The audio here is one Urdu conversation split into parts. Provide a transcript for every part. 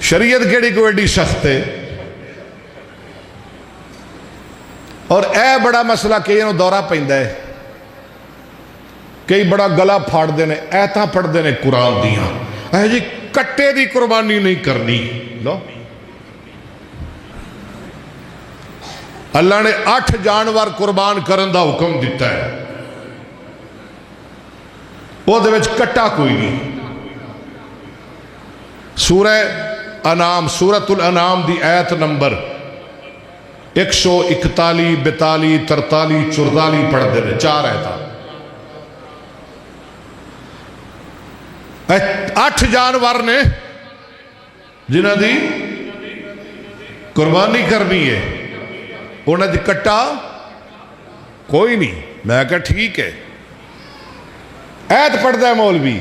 شریعت کیڑی کوئی ایڈی سخت ہے. اور اے بڑا مسئلہ کئی نو دورہ پیندا ہے, کئی بڑا گلا پھاڑتے ہیں, ایتاں پڑھتے ہیں قرآن دیاں, اے جی کٹے دی قربانی نہیں کرنی. لو اللہ نے 8 جانور قربان کرن دا حکم دیتا ہے, وہ دے وچ کٹا کوئی نہیں. سورہ انعام, سورۃ الانعام دی آیت نمبر 141, 42, 43, 44 پڑھتے ہیں, 4 آیتاں. 8 جانور نے جنہاں دی قربانی کرنی ہے, انہاں دی کٹا کوئی نہیں. میں کہا ٹھیک ہے. ایت پڑھتا ہے مولوی,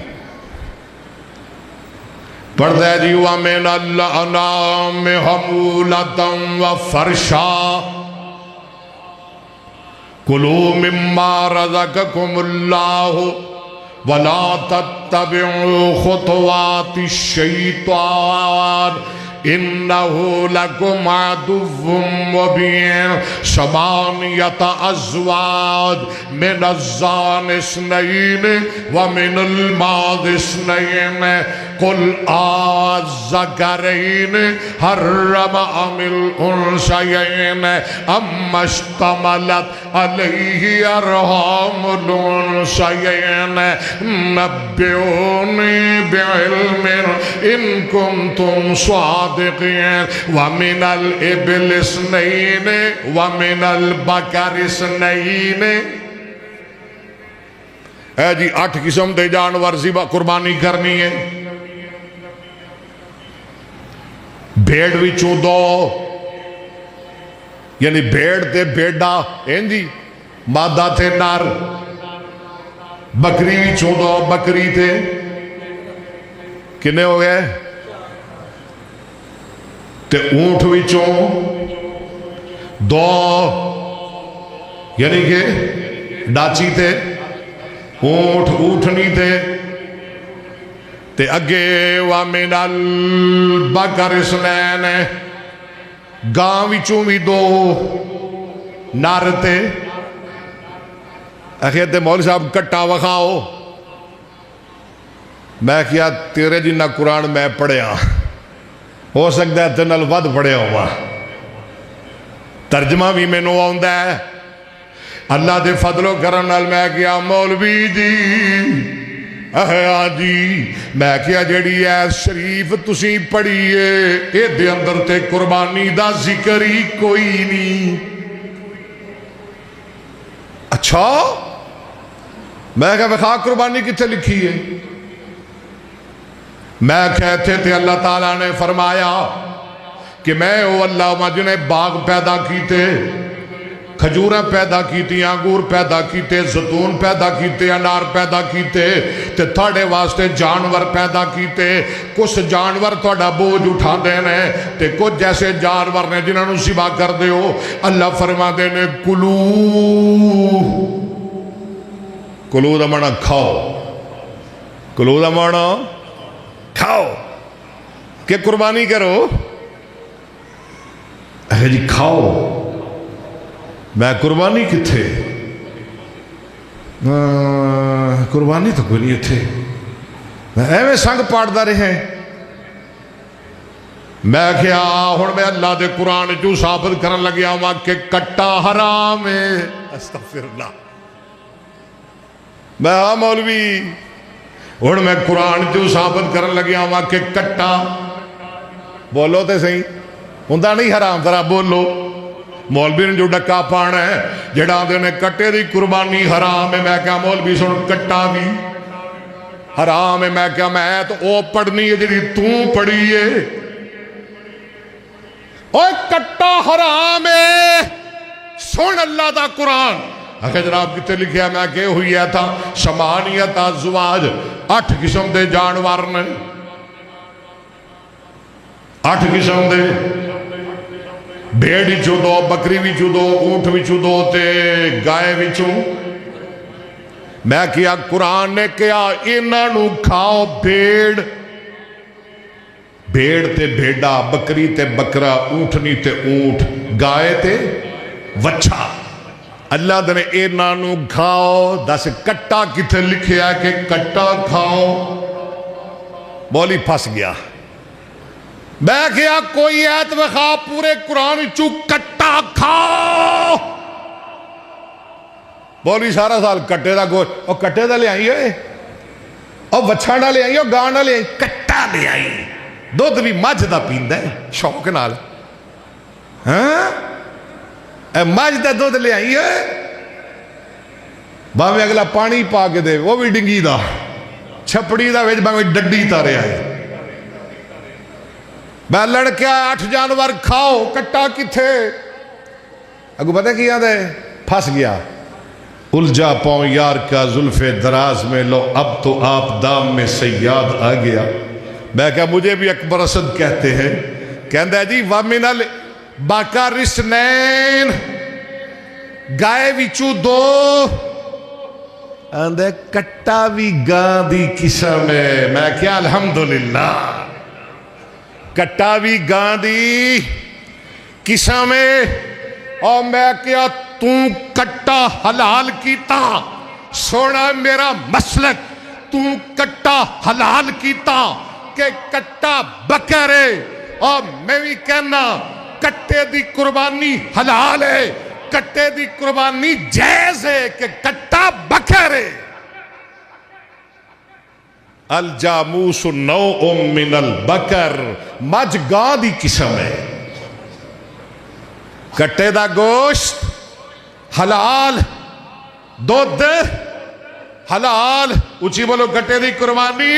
پڑھتا ہے جی وَمِنَ الْأَنْعَامِ حَمُولَةً وَفَرْشًا كُلُوا مِمَّا رَزَقَكُمُ اللَّهُ وَلَا تَتَّبِعُوا خُطُوَاتِ الشَّيْطَانِ إِنَّهُ لَكُمْ عَدُوٌّ مُّبِينٌ. 8 أزواج من الضأن 2 ومن المعز 2 قل الذكرين حرم أم الأنثيين أما اشتملت عليه أرحام الأنثيين نبئوني بعلم إن كنتم صادقين. ومن الإبل 2 ومن البقر 2. اے جی 8 قسم دے جانور ذبح قربانی کرنی ہے. بھیڑ وچوں 2, یعنی بھیڑ تے بیڑا ہیں جی, مادہ تے نر. بکری وچوں 2, بکری تے کنے ہو گئے, تے اونٹ وچوں 2, یعنی کہ ڈاچی تے اونٹ, اونٹنی تے اگے وَمِنَ الْبَقَرِ 2, گاں وچوں بھی 2 نر تے. اخیر تے مولوی صاحب کٹا وکھاؤ. میں کیا تیرے جنہ قرآن میں پڑھیا, ہو سکتا ہے تے نال ود پڑھیا ہوا, ترجمہ بھی میں نو آندا ہے. اللہ دے فضل و کرم نال میں کیا مولوی جی جی میں کیا جڑی ہے شریف تسی پڑھیے اے دے اندر تے قربانی دا ذکر ہی کوئی نہیں. اچھا میں کہا وکھا قربانی کتے لکھی ہے. میں کہتے تھے اللہ تعالیٰ نے فرمایا کہ میں او اللہ جنہیں باغ پیدا کیتے, کھجوریں پیدا کیتی, انگور پیدا کیتے, زیتون پیدا کیتے, انار پیدا کیتے, تے تھوڑے واسطے جانور پیدا کیتے. کچھ جانور تھوڑا بوجھ اٹھا دینے, تے کچھ جیسے جانور نے جنہوں نے ذبح کر دے ہو. اللہ فرما دینے کلو, کلو دا معنی کھاؤ, کلو دا معنی کھاؤ, کہ قربانی کرو. اے جی کھاؤ. میں قربانی کتھے, قربانی تو کوئی نہیں تھے. میں ایویں سنگ پاڑدا رہے. میں کیا ہن میں اللہ دے قرآن جو ثابت کرن لگیا ہوں کہ کٹا حرام ہے. استغفر اللہ. میں مولوی ہن میں قرآن جو ثابت کرن لگیا ہوں کہ کٹا, بولو تے صحیح, ہوندا نہیں حرام, ذرا بولو. مولوی نے جو ڈکا پانا ہے جڑا دے نے کٹے دی قربانی حرام ہے. میں کہا مولوی سن کٹا بھی حرام ہے. میں کہا میں تو او پڑھنی ہے جڑی تو پڑھی ہے. اوہ کٹا حرام ہے, سن اللہ دا قرآن. اگر جناب کتے لکھیا میں کہ ہوئی ہے تھا 8 ازواج, 8 قسم دے جانور نے, 8 قسم دے. بھیڑ وچوں 2, بکری وچوں 2, اونٹ وچوں 2 تے گائے وچوں. میں کیا قرآن نے کیا انہاں نو کھاؤ. بھیڑ بھیڑ تے بھیڑا، بکری تے بکرا، اونٹنی تے اونٹ، گائے تے وچھا۔ اللہ دنے اے نانو کھاؤ، دس کٹا کتے لکھے ہے کہ کٹا کھاؤ؟ مولی پھنس گیا، میں کیا کوئی ایت وخا پورے قرآن چو کٹا کھاؤ؟ مولی سارا سال کٹے دا گوشت، اور کٹے دا لے آئی ہے، اور وچھا نہ لے آئی، اور گاں نہ لے آئی، کٹا لے آئی۔ دودھ بھی مجھ دا پیندا ہے شوق نال، ہاں مجھ دا دودھ لے آئی ہے، باویں اگلا پانی پا کے دے، وہ بھی ڈنگی دا، چھپڑی دا ویج باویں ڈڈی تارے آئے۔ میں لڑکے 8 جانور کھاؤ، کٹا کتھے؟ اگو پتہ کیا دے؟ پھنس گیا، الجھا پاؤں یار کا زلف دراز میں، لو اب تو آپ دام میں سیاد آ گیا۔ میں کہا مجھے بھی اکبر اسد کہتے ہیں، کہندہ ہے جی وَمِنَ الْبَقَرِ اثْنَيْنِ، گائے وچوں 2، اندے کٹا بھی گاں دی قسم ہے۔ میں کیا الحمدللہ، کٹا بھی گاں دی قسم ہے۔ اور میں کیا تو کٹا حلال کیتا، سونا میرا مسلک، تو کٹا حلال کیتا کہ کٹا بکرے، اور میں بھی کہنا کٹے دی قربانی حلال ہے، کٹے دی قربانی جائز ہے کہ کٹا بکرے۔ الجاموس نوع من البکر، مجھ گاں دی قسم ہے، کٹے دا گوشت حلال، دودھ حلال، اچھی بولو کٹے دی قربانی